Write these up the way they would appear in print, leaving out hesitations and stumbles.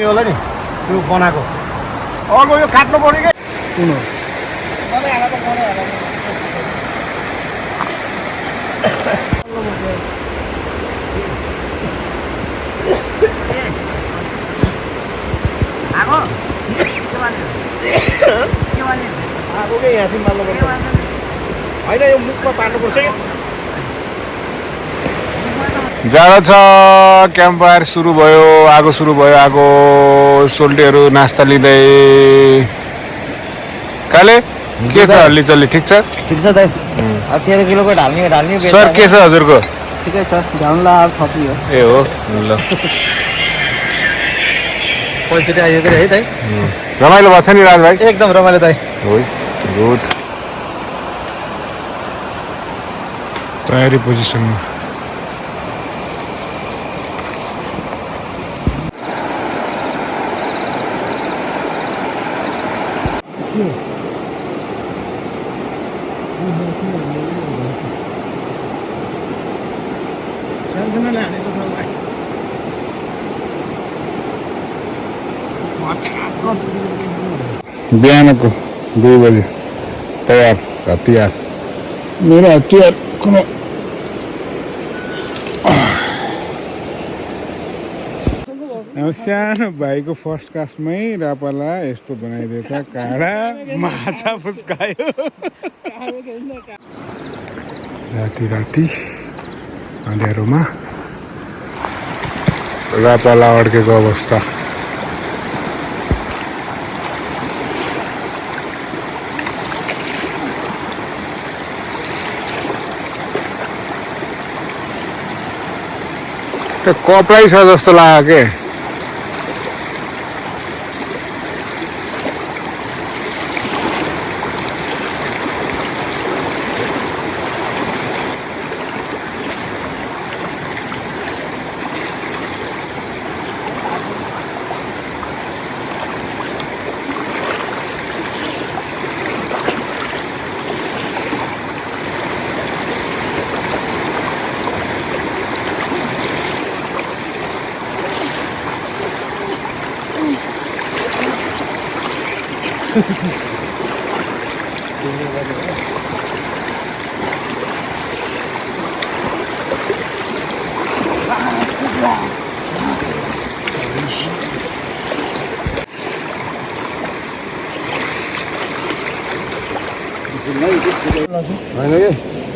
के होला नि त्यो बनाएको अर्को यो काट्नु पर्ने के कुन हो आगो के यहाँ चाहिँ माल्नु पर्छ होइन यो मुखमा पार्नुपर्छ कि जाडो छ क्याम्पफायर सुरु भयो आगो सुरु भयो आगो सोल्टीहरू नास्ता लिँदै काले के छ हल्ली चल्ली ठिक छ दाइ अब 13 किलोको ढाल्ने सर के छ हजुरको ठिकै छ ढाल्ला थपियो ए हो ल पैँचोटि आइयो है दाइ रमाइलो भएको छ नि राज भाइ एकदम रमाइलो दाइ हो गुड तयारी पोजिसनमा बिहानको 2 बजे तयार हतियार मेरो हतियार कुनै सानो भाइको फर्स्ट क्लासमै रापाला यस्तो बनाइदिएछ काँडा माछा फुस्कायो राति अँध्यारोमा रापाला अड्केको अवस्था कपडै छ जस्तो लाग्यो के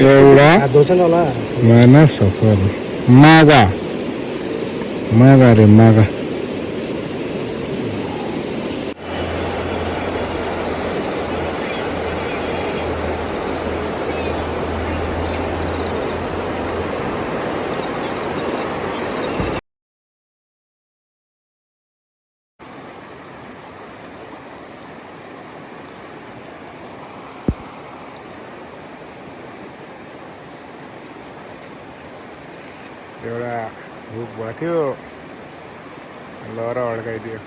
एउटा माना सफल मागा रे मागा एउटा हुक भएको थियो लहरा अड्काइदियो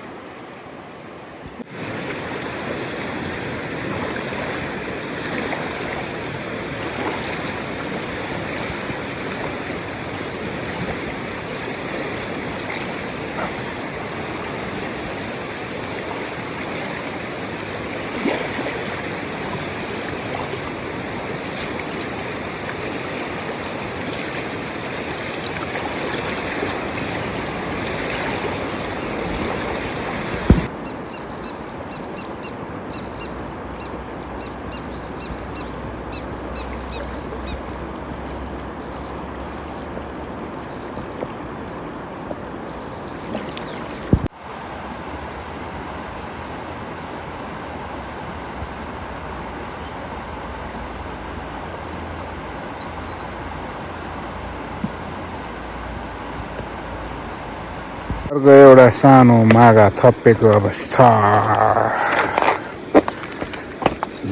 अर्को एउटा सानो मागा थपेको अवस्था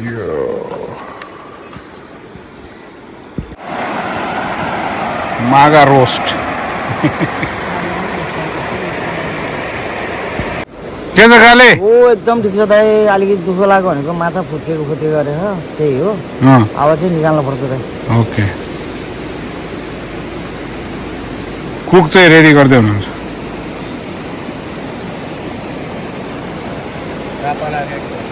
यो मागा रोस्ट के छ खाले ओ एकदम ठिक छ दाइ अलिकति दुःख लाग्यो भनेको माछा फुटेको गरेर त्यही हो अब चाहिँ निकाल्नु पर्छ दाइ ओके कुक चाहिँ रेडी गर्दै हुनुहुन्छ लाग्यो